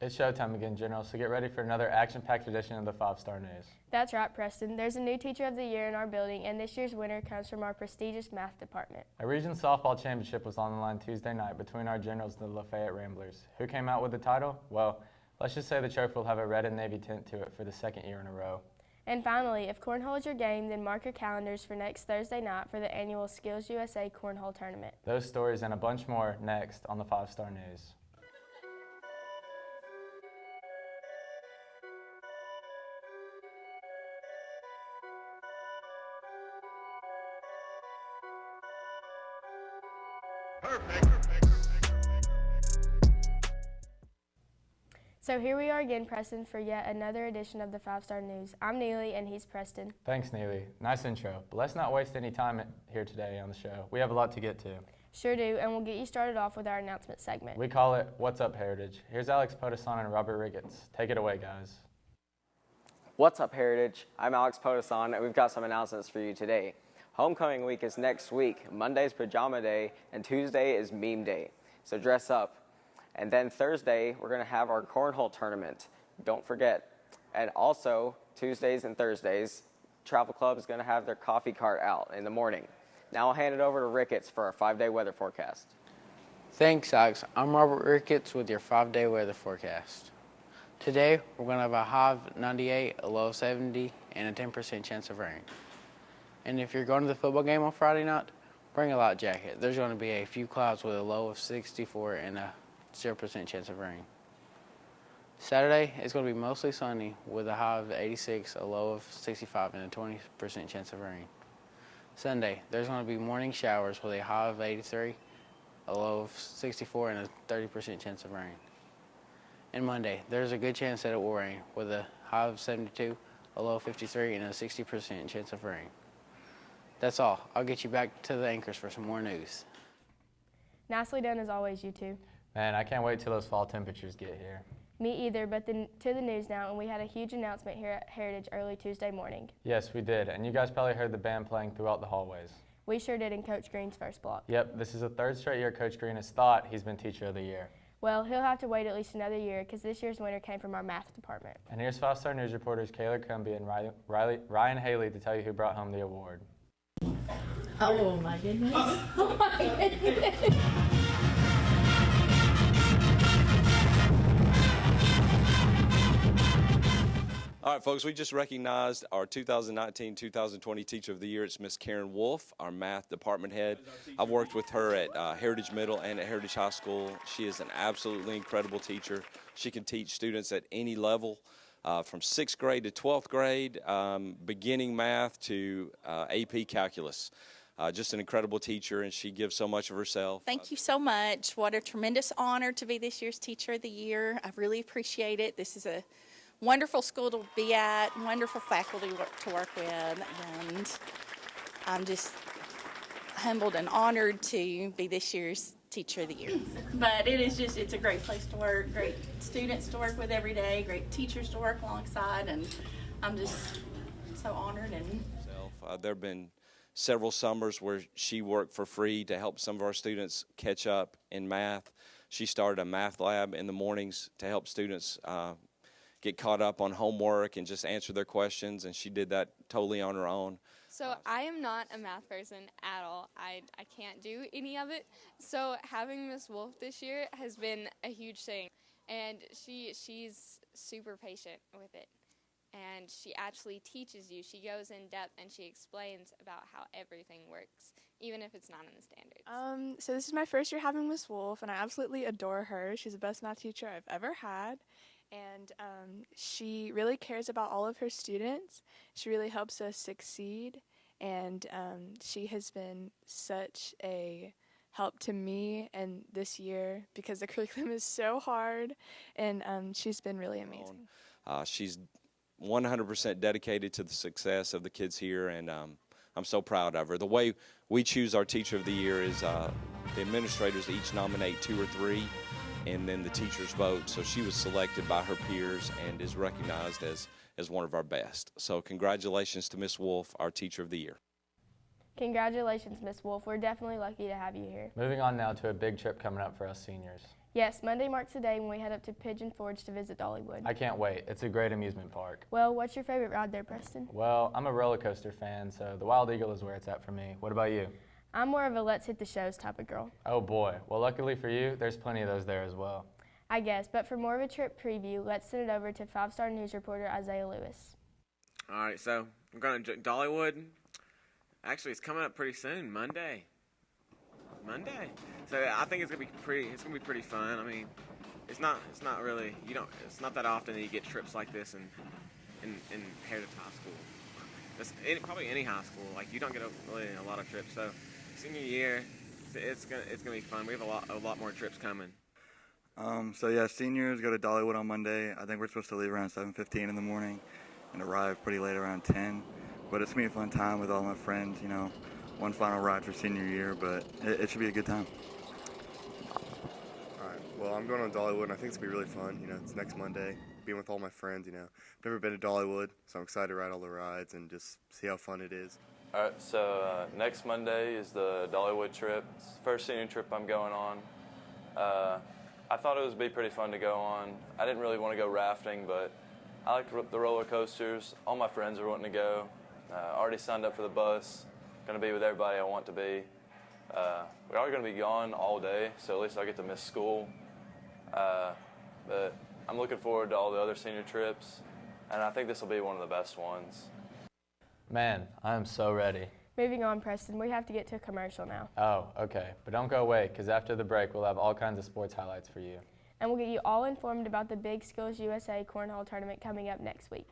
It's showtime again, General, so get ready for another action-packed edition of the 5-Star News. That's right, Preston. There's a new Teacher of the Year in our building, and this year's winner comes from our prestigious math department. A region softball championship was on the line Tuesday night between our Generals and the Lafayette Ramblers. Who came out with the title? Well, let's just say the trophy will have a red and navy tint to it for the second year in a row. And finally, if cornhole is your game, then mark your calendars for next Thursday night for the annual Skills USA Cornhole Tournament. Those stories and a bunch more next on the 5-Star News. So here we are again, Preston, for yet another edition of the 5-Star News. I'm Neely, and he's Preston. Thanks, Neely. Nice intro. But let's not waste any time here today on the show. We have a lot to get to. Sure do, and we'll get you started off with our announcement segment. We call it What's Up Heritage. Here's Alex Potosan and Robert Ricketts. Take it away, guys. What's up, Heritage? I'm Alex Potosan, and we've got some announcements for you today. Homecoming week is next week. Monday's Pajama Day, and Tuesday is Meme Day. So dress up. And then Thursday, we're going to have our cornhole tournament. Don't forget. And also, Tuesdays and Thursdays, Travel Club is going to have their coffee cart out in the morning. Now I'll hand it over to Ricketts for our 5-day weather forecast. Thanks, Alex. I'm Robert Ricketts with your 5-day weather forecast. Today, we're going to have a high of 98, a low of 70, and a 10% chance of rain. And if you're going to the football game on Friday night, bring a light jacket. There's going to be a few clouds with a low of 64 and a 0% chance of rain. Saturday is going to be mostly sunny with a high of 86, a low of 65, and a 20% chance of rain. Sunday, there's going to be morning showers with a high of 83, a low of 64, and a 30% chance of rain. And Monday, there's a good chance that it will rain with a high of 72, a low of 53, and a 60% chance of rain. That's all. I'll get you back to the anchors for some more news. Nicely done as always, you two. Man, I can't wait till those fall temperatures get here. Me either, but to the news now, and we had a huge announcement here at Heritage early Tuesday morning. Yes, we did, and you guys probably heard the band playing throughout the hallways. We sure did in Coach Green's first block. Yep, this is the third straight year Coach Green has thought he's been Teacher of the Year. Well, he'll have to wait at least another year because this year's winner came from our math department. And here's 5-Star News reporters Kayla Cumbie and Ryan Haley to tell you who brought home the award. Oh my goodness. Oh my goodness. All right, folks, we just recognized our 2019-2020 Teacher of the Year. It's Miss Karen Wolf, our math department head. I've worked with her at Heritage Middle and at Heritage High School. She is an absolutely incredible teacher. She can teach students at any level, from 6th grade to 12th grade, beginning math to AP calculus. Just an incredible teacher, and she gives so much of herself. Thank you so much. What a tremendous honor to be this year's Teacher of the Year. I really appreciate it. This is a wonderful school to be at, wonderful faculty to work with, and I'm just humbled and honored to be this year's Teacher of the Year. But it's a great place to work, great students to work with every day, great teachers to work alongside, and I'm just so honored. And there have been several summers where she worked for free to help some of our students catch up in math. She started a math lab in the mornings to help students get caught up on homework and just answer their questions, and she did that totally on her own. So I am not a math person at all. I can't do any of it. So having Miss Wolf this year has been a huge thing, and she's super patient with it. And she actually teaches you. She goes in depth and she explains about how everything works, even if it's not in the standards. So this is my first year having Miss Wolf, and I absolutely adore her. She's the best math teacher I've ever had. And she really cares about all of her students. She really helps us succeed, and she has been such a help to me and this year because the curriculum is so hard, and she's been really amazing. She's 100% dedicated to the success of the kids here, and I'm so proud of her. The way we choose our Teacher of the Year is the administrators each nominate 2 or 3, and then the teachers vote. So she was selected by her peers and is recognized as one of our best. So congratulations to Miss Wolf, our Teacher of the Year. Congratulations, Miss Wolf. We're definitely lucky to have you here. Moving on now to a big trip coming up for us seniors. Yes, Monday marks the day when we head up to Pigeon Forge to visit Dollywood. I can't wait. It's a great amusement park. Well, what's your favorite ride there, Preston? Well, I'm a roller coaster fan, so the Wild Eagle is where it's at for me. What about you? I'm more of a let's hit the shows type of girl. Oh boy. Well, luckily for you, there's plenty of those there as well. I guess, but for more of a trip preview, let's send it over to 5-star news reporter Isaiah Lewis. All right, so we're going to Dollywood. Actually, it's coming up pretty soon, Monday. So I think it's gonna be pretty fun. I mean, it's not really it's not that often that you get trips like this in Heritage High School. Probably any high school, like you don't get really a lot of trips. So senior year, it's gonna be fun. We have a lot more trips coming. So yeah, seniors go to Dollywood on Monday. I think we're supposed to leave around 7:15 in the morning and arrive pretty late around 10. But it's gonna be a fun time with all my friends. You know, one final ride for senior year, but it should be a good time. All right. Well, I'm going on Dollywood, and I think it's gonna be really fun. You know, it's next Monday. Being with all my friends. You know, I've never been to Dollywood, so I'm excited to ride all the rides and just see how fun it is. All right. So next Monday is the Dollywood trip. It's the first senior trip I'm going on. I thought it would be pretty fun to go on. I didn't really want to go rafting, but I like the roller coasters. All my friends are wanting to go. Already signed up for the bus. Going to be with everybody I want to be. We are going to be gone all day, so at least I get to miss school. But I'm looking forward to all the other senior trips, and I think this will be one of the best ones. Man, I am so ready. Moving on, Preston, we have to get to a commercial now. Oh, okay. But don't go away, because after the break, we'll have all kinds of sports highlights for you. And we'll get you all informed about the Big Skills USA Cornhole Tournament coming up next week.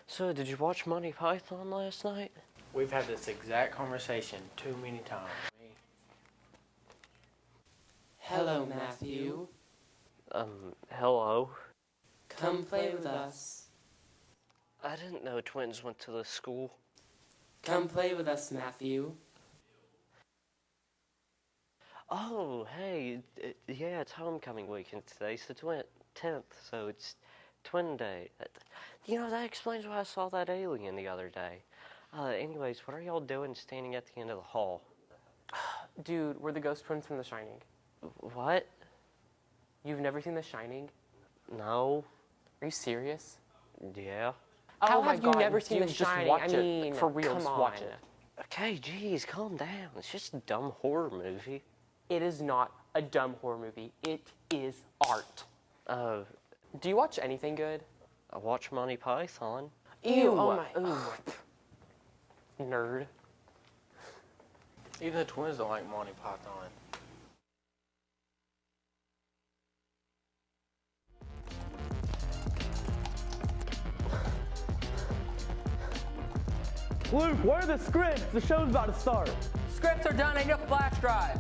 So, did you watch Monty Python last night? We've had this exact conversation too many times. Hello, Matthew. Hello. Come play with us. I didn't know twins went to this school. Come play with us, Matthew. Oh, hey, yeah, it's homecoming weekend today. It's the 10th, so it's twin day. You know, that explains why I saw that alien the other day. Anyways, what are y'all doing standing at the end of the hall? Dude, we're the ghost twins from The Shining. What? You've never seen The Shining? No. Are you serious? Yeah. How Oh my have you God, never seen dude, The just Shining? watch I it. mean, For real, come just on. watch it. Okay, geez, calm down. It's just a dumb horror movie. It is not a dumb horror movie. It is art. Do you watch anything good? I watch Monty Python. Ew, oh my. Ooh. Nerd. Even the twins don't like Monty Python. Luke, where are the scripts? The show's about to start. Scripts are done. I need a flash drive.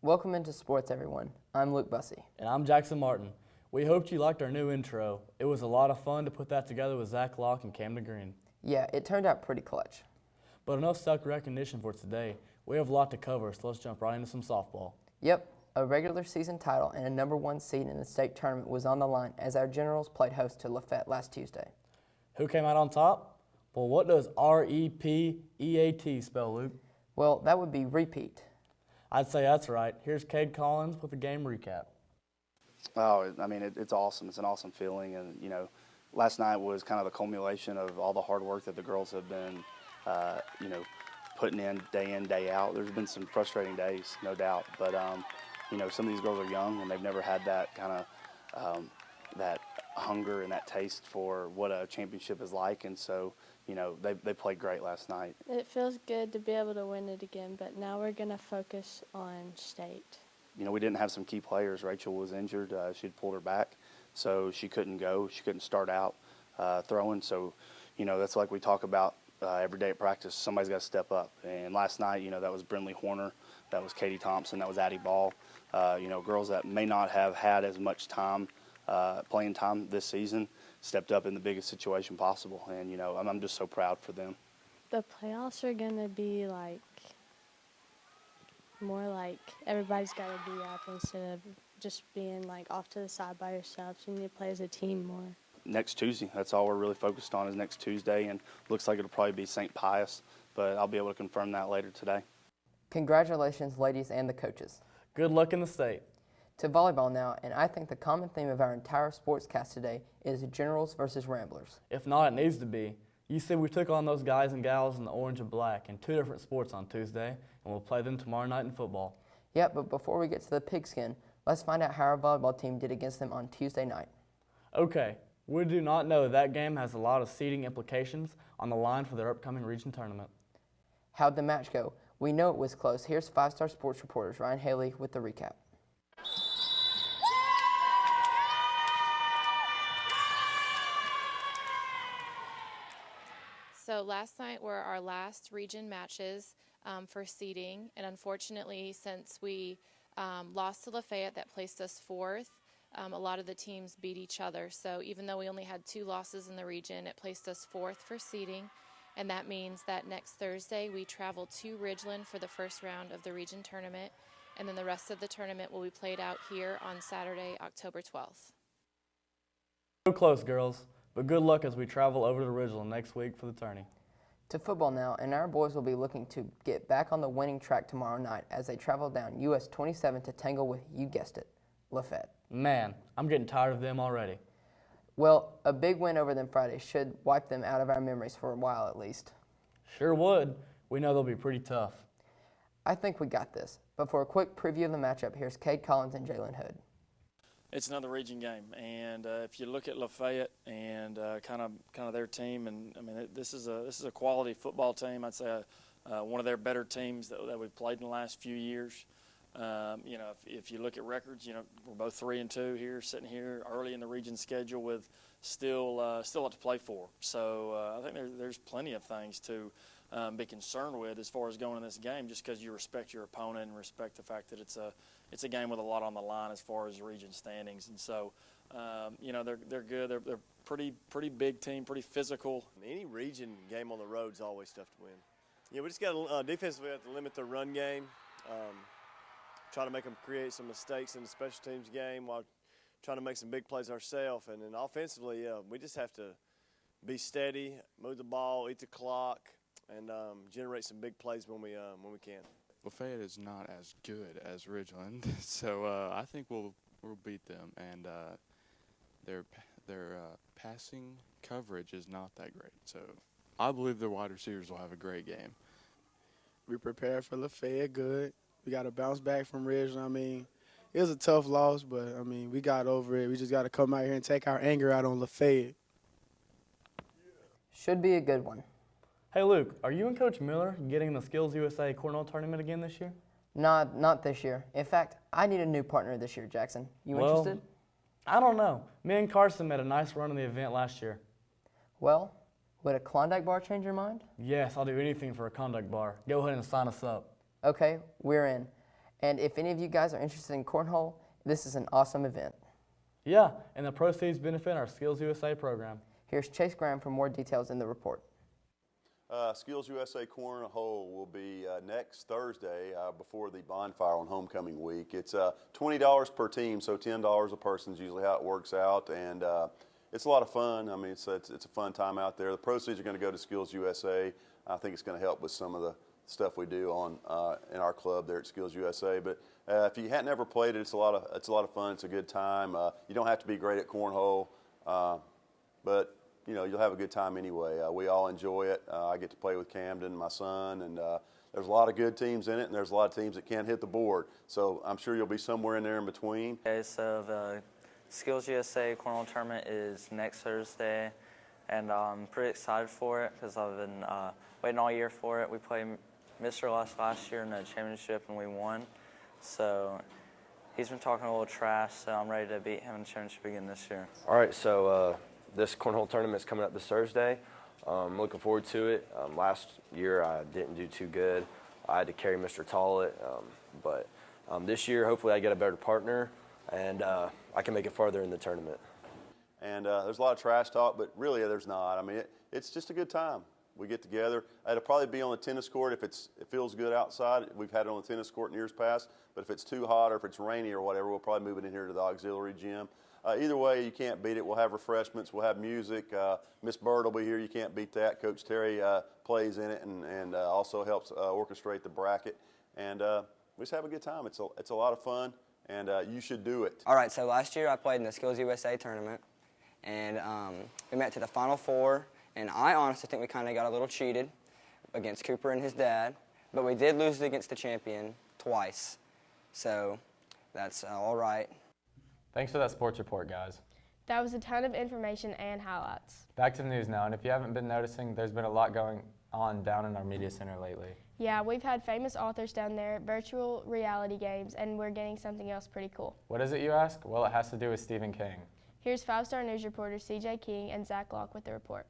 Welcome into sports, everyone. I'm Luke Bussey. And I'm Jackson Martin. We hoped you liked our new intro. It was a lot of fun to put that together with Zach Locke and Camden Green. Yeah, it turned out pretty clutch. But enough self-recognition for today. We have a lot to cover, so let's jump right into some softball. Yep, a regular season title and a #1 seed in the state tournament was on the line as our Generals played host to Lafayette last Tuesday. Who came out on top? Well, what does REPEAT spell, Luke? Well, that would be repeat. I'd say that's right. Here's Cade Collins with a game recap. Oh, I mean, it's awesome. It's an awesome feeling. And, you know, last night was kind of the culmination of all the hard work that the girls have been, you know, putting in, day out. There's been some frustrating days, no doubt. But, you know, some of these girls are young and they've never had that kind of, that hunger and that taste for what a championship is like. And so, you know, they played great last night. It feels good to be able to win it again, but now we're going to focus on state. You know, we didn't have some key players. Rachel was injured. She'd pulled her back, so she couldn't go. She couldn't start out throwing. So, you know, that's like we talk about every day at practice. Somebody's got to step up. And last night, you know, that was Brinley Horner. that was Katie Thompson, that was Addie Ball. Girls that may not have had as much time, playing time this season, stepped up in the biggest situation possible. And, I'm just so proud for them. The playoffs are going to be more like everybody's got to be up instead of just being off to the side by yourself. You need to play as a team more. Next Tuesday, that's all we're really focused on is next Tuesday, and looks like it'll probably be St. Pius, but I'll be able to confirm that later today. Congratulations, ladies and the coaches. Good luck in the state. To volleyball now, and I think the common theme of our entire sportscast today is Generals versus Ramblers. If not, it needs to be. You see, we took on those guys and gals in the orange and black in 2 different sports on Tuesday, and we'll play them tomorrow night in football. Yeah, but before we get to the pigskin, let's find out how our volleyball team did against them on Tuesday night. Okay, we do not know that game has a lot of seeding implications on the line for their upcoming region tournament. How'd the match go? We know it was close. Here's 5-star sports reporters Ryan Haley with the recap. So last night were our last region matches for seeding, and unfortunately, since we lost to Lafayette, that placed us 4th. A lot of the teams beat each other, so even though we only had 2 losses in the region, it placed us 4th for seeding, and that means that next Thursday we travel to Ridgeland for the first round of the region tournament, and then the rest of the tournament will be played out here on Saturday, October 12th. So close, girls, but good luck as we travel over to Ridgeland next week for the tourney. To football now, and our boys will be looking to get back on the winning track tomorrow night as they travel down US 27 to tangle with, you guessed it, Lafayette. Man, I'm getting tired of them already. Well, a big win over them Friday should wipe them out of our memories for a while at least. Sure would. We know they'll be pretty tough. I think we got this, but for a quick preview of the matchup, here's Cade Collins and Jalen Hood. It's another region game, and if you look at Lafayette and kind of their team, and I mean this is a quality football team. I'd say one of their better teams that we've played in the last few years. If you look at records, we're both 3-2 here, sitting here early in the region schedule with still a lot to play for. So I think there's plenty of things to be concerned with as far as going in this game, just because you respect your opponent and respect the fact that it's a game with a lot on the line as far as region standings. And so, they're good. They're pretty big team, pretty physical. Any region game on the road is always tough to win. Yeah, we just got defensively have to limit their run game. Try to make them create some mistakes in the special teams game while trying to make some big plays ourselves. And then offensively, we just have to be steady, move the ball, eat the clock, and generate some big plays when we can. Lafayette is not as good as Ridgeland, so I think we'll beat them. And their passing coverage is not that great, so I believe their wide receivers will have a great game. We prepared for Lafayette good. We got to bounce back from Ridgeland. I mean, it was a tough loss, but, I mean, we got over it. We just got to come out here and take our anger out on Lafayette. Should be a good one. Hey, Luke, are you and Coach Miller getting the Skills USA Cornhole tournament again this year? Not this year. In fact, I need a new partner this year, Jackson. You interested? I don't know. Me and Carson made a nice run in the event last year. Well, would a Klondike bar change your mind? Yes, I'll do anything for a Klondike bar. Go ahead and sign us up. Okay, we're in. And if any of you guys are interested in cornhole, this is an awesome event. Yeah, and the proceeds benefit our Skills USA program. Here's Chase Graham for more details in the report. Skills USA Cornhole will be next Thursday before the bonfire on homecoming week. It's $20 per team, so $10 a person is usually how it works out, and it's a lot of fun. I mean, it's a fun time out there. The proceeds are going to go to Skills USA. I think it's going to help with some of the stuff we do in our club there at Skills USA. But if you hadn't ever played it, it's a lot of fun. It's a good time. You don't have to be great at cornhole, but you'll have a good time anyway. We all enjoy it. I get to play with Camden, my son, and there's a lot of good teams in it, and there's a lot of teams that can't hit the board. So I'm sure you'll be somewhere in there in between. Okay, so the Skills USA Cornhole Tournament is next Thursday, and I'm pretty excited for it because I've been waiting all year for it. We played Mr. last year in the championship, and we won. So he's been talking a little trash, so I'm ready to beat him in the championship again this year. All right, so this cornhole tournament is coming up this Thursday. I'm looking forward to it. Last year I didn't do too good. I had to carry Mr. Tollett. But this year, hopefully I get a better partner, and I can make it farther in the tournament. And there's a lot of trash talk, but really there's not. I mean, it's just a good time. We get together. It'll probably be on the tennis court if it feels good outside. We've had it on the tennis court in years past, but if it's too hot or if it's rainy or whatever, we'll probably move it in here to the auxiliary gym. Either way, you can't beat it. We'll have refreshments. We'll have music. Miss Bird will be here. You can't beat that. Coach Terry plays in it and also helps orchestrate the bracket. And we just have a good time. It's a lot of fun, and you should do it. All right, so last year I played in the Skills USA tournament, and we made it to the Final Four, and I honestly think we kind of got a little cheated against Cooper and his dad, but we did lose against the champion twice, so that's all right. Thanks for that sports report, guys. That was a ton of information and highlights. Back to the news now, and if you haven't been noticing, there's been a lot going on down in our media center lately. Yeah, we've had famous authors down there, virtual reality games, and we're getting something else pretty cool. What is it, you ask? Well, it has to do with Stephen King. Here's 5-star news reporter CJ King and Zach Locke with the report.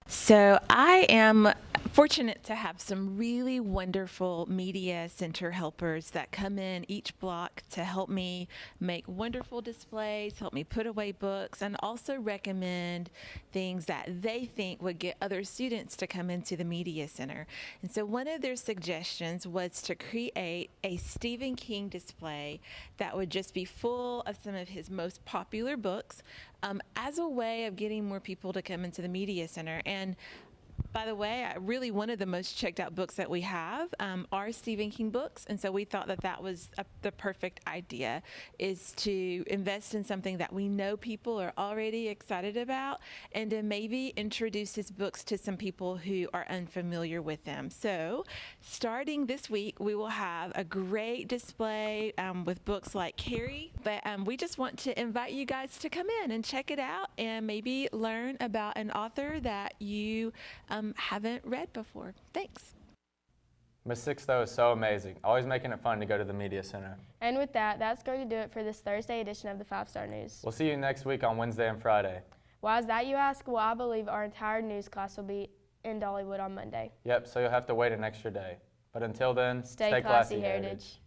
So I am fortunate to have some really wonderful media center helpers that come in each block to help me make wonderful displays, help me put away books, and also recommend things that they think would get other students to come into the media center. And so one of their suggestions was to create a Stephen King display that would just be full of some of his most popular books, as a way of getting more people to come into the media center. And by the way, really one of the most checked out books that we have are Stephen King books, and so we thought that was the perfect idea, is to invest in something that we know people are already excited about, and to maybe introduce his books to some people who are unfamiliar with them. So starting this week, we will have a great display with books like Carrie, but we just want to invite you guys to come in and check it out and maybe learn about an author that you haven't read before. Thanks. Miss Sixto is so amazing, always making it fun to go to the media center. And with that, that's going to do it for this Thursday edition of the 5-Star News. We'll see you next week on Wednesday and Friday. Why is that, you ask? Well, I believe our entire news class will be in Dollywood on Monday. Yep, so you'll have to wait an extra day. But until then, stay classy, Heritage.